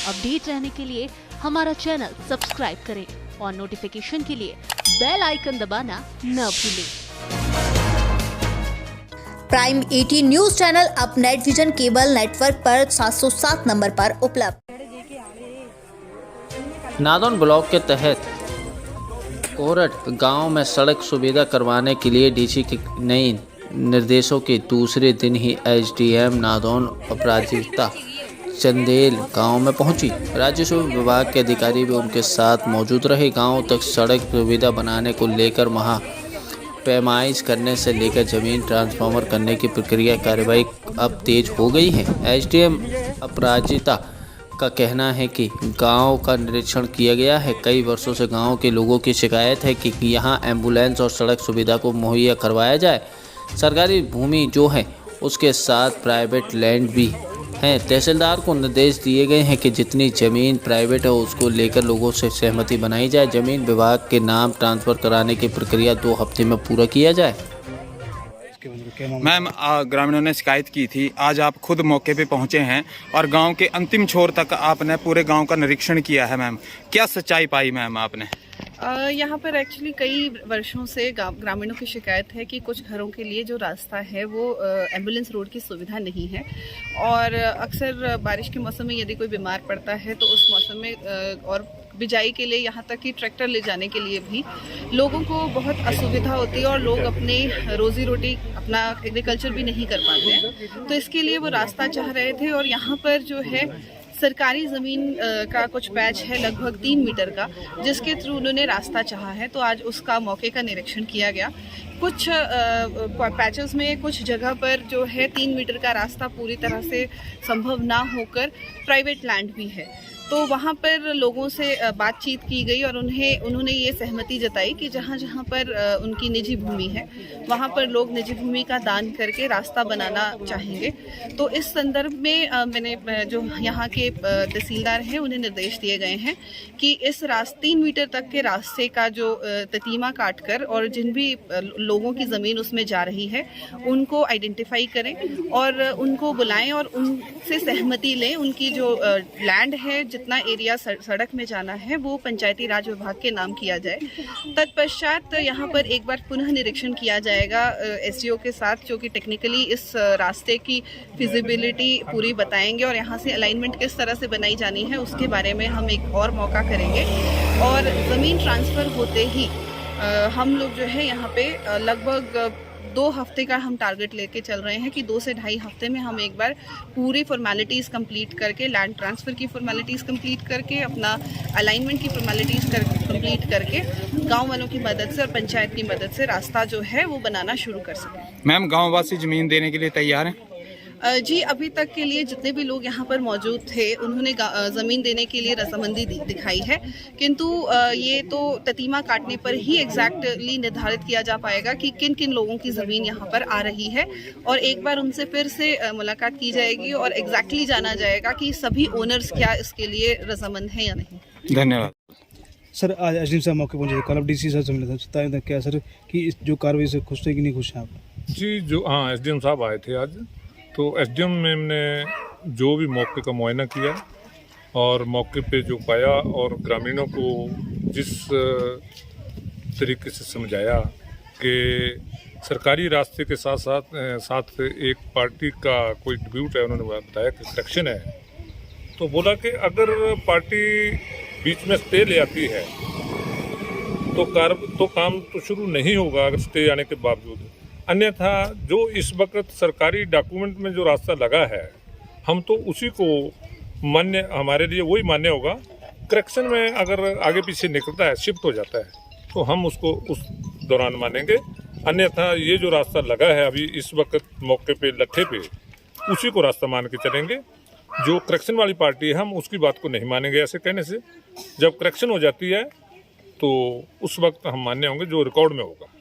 Update रहने के लिए हमारा चैनल सब्सक्राइब करें और नोटिफिकेशन के लिए बेल आइकन दबाना न भूलें। प्राइम 18 न्यूज चैनल अब नेट विजन केबल नेटवर्क पर 707 नंबर पर उपलब्ध। नादौन ब्लॉक के तहत कोरट गांव में सड़क सुविधा करवाने के लिए डीसी के नए निर्देशों के दूसरे दिन ही एसडीएम नादौन अपराजिता चंदेल गांव में पहुंची। राजस्व विभाग के अधिकारी भी उनके साथ मौजूद रहे। गांव तक सड़क सुविधा बनाने को लेकर वहां पैमाइश करने से लेकर जमीन ट्रांसफार्मर करने की प्रक्रिया कार्रवाई अब तेज हो गई है। एसडीएम अपराजिता का कहना है कि गांव का निरीक्षण किया गया है। कई वर्षों से गांव के लोगों की शिकायत है कि यहां एम्बुलेंस और सड़क सुविधा को मुहैया करवाया जाए। सरकारी भूमि जो है उसके साथ प्राइवेट लैंड भी हैं। तहसीलदार को निर्देश दिए गए हैं कि जितनी ज़मीन प्राइवेट है उसको लेकर लोगों से सहमति बनाई जाए। ज़मीन विभाग के नाम ट्रांसफ़र कराने की प्रक्रिया 2 हफ्ते में पूरा किया जाए। मैम, ग्रामीणों ने शिकायत की थी, आज आप खुद मौके पे पहुंचे हैं और गांव के अंतिम छोर तक आपने पूरे गांव का निरीक्षण किया है। मैम, क्या सच्चाई पाई मैम आपने? यहाँ पर एक्चुअली कई वर्षों से ग्रामीणों की शिकायत है कि कुछ घरों के लिए जो रास्ता है वो एम्बुलेंस रोड की सुविधा नहीं है और अक्सर बारिश के मौसम में यदि कोई बीमार पड़ता है तो उस मौसम में और बिजाई के लिए यहाँ तक कि ट्रैक्टर ले जाने के लिए भी लोगों को बहुत असुविधा होती है और लोग अपने रोजी रोटी अपना एग्रीकल्चर भी नहीं कर पाते हैं। तो इसके लिए वो रास्ता चाह रहे थे और यहाँ पर जो है सरकारी ज़मीन का कुछ पैच है लगभग 3 मीटर का, जिसके थ्रू उन्होंने रास्ता चाहा है। तो आज उसका मौके का निरीक्षण किया गया। कुछ पैचेस में कुछ जगह पर जो है 3 मीटर का रास्ता पूरी तरह से संभव ना होकर प्राइवेट लैंड भी है। तो वहाँ पर लोगों से बातचीत की गई और उन्होंने ये सहमति जताई कि जहाँ जहाँ पर उनकी निजी भूमि है वहाँ पर लोग निजी भूमि का दान करके रास्ता बनाना चाहेंगे। तो इस संदर्भ में मैंने जो यहाँ के तहसीलदार हैं उन्हें निर्देश दिए गए हैं कि इस 3 मीटर तक के रास्ते का जो ततीमा काट कर और जिन भी लोगों की ज़मीन उसमें जा रही है उनको आइडेंटिफाई करें और उनको बुलाएं और उनसे सहमति लें। उनकी जो लैंड है, जितना एरिया सड़क में जाना है वो पंचायती राज विभाग के नाम किया जाए। तत्पश्चात यहाँ पर एक बार पुनः निरीक्षण किया जाएगा एसडीओ के साथ, जो कि टेक्निकली इस रास्ते की फिजिबिलिटी पूरी बताएंगे और यहाँ से अलाइनमेंट किस तरह से बनाई जानी है उसके बारे में हम एक और मौका करेंगे। और ज़मीन ट्रांसफ़र होते ही हम लोग जो है यहाँ पे लगभग 2 हफ्ते का हम टारगेट लेके चल रहे हैं कि 2 से ढाई हफ्ते में हम एक बार पूरी फॉर्मेलिटीज़ कंप्लीट करके, लैंड ट्रांसफ़र की फॉर्मेलिटीज़ कंप्लीट करके, अपना अलाइनमेंट की फॉर्मेलिटीज़ कंप्लीट करके गांव वालों की मदद से और पंचायत की मदद से रास्ता जो है वो बनाना शुरू कर सकें। मैम, गाँववासी ज़मीन देने के लिए तैयार हैं? जी, अभी तक के लिए जितने भी लोग यहाँ पर मौजूद थे उन्होंने ज़मीन देने के लिए रजामंदी दिखाई है, किंतु ये तो ततीमा काटने पर ही एग्जैक्टली निर्धारित किया जा पाएगा कि किन किन लोगों की ज़मीन यहाँ पर आ रही है और एक बार उनसे फिर से मुलाकात की जाएगी और एग्जैक्टली जाना जाएगा कि सभी ओनर्स क्या इसके लिए रजामंद हैं या नहीं। धन्यवाद सर। आज एसडीएम साहब मौके पहुंचे, कल डीसी सर से मिले थे, क्या सर कि इस जो कार्रवाई से खुश थे कि नहीं खुश हैं आप? जी, जो हाँ एसडीएम साहब आए थे आज, तो एसडीएम मैम ने जो भी मौके का मुआयना किया और मौके पे जो पाया और ग्रामीणों को जिस तरीके से समझाया कि सरकारी रास्ते के साथ एक पार्टी का कोई डिब्यूट है, उन्होंने बताया कि करेक्शन है। तो बोला कि अगर पार्टी बीच में स्टे ले आती है तो काम तो शुरू नहीं होगा अगर स्टे आने के बावजूद। अन्यथा जो इस वक्त सरकारी डॉक्यूमेंट में जो रास्ता लगा है हम तो उसी को मान्य, हमारे लिए वही मान्य होगा। करेक्शन में अगर आगे पीछे निकलता है, शिफ्ट हो जाता है, तो हम उसको उस दौरान मानेंगे। अन्यथा ये जो रास्ता लगा है अभी इस वक्त मौके पे लट्ठे पे, उसी को रास्ता मान के चलेंगे। जो करेक्शन वाली पार्टी है हम उसकी बात को नहीं मानेंगे। ऐसे कहने से जब करेक्शन हो जाती है तो उस वक्त हम मान्य होंगे जो रिकॉर्ड में होगा।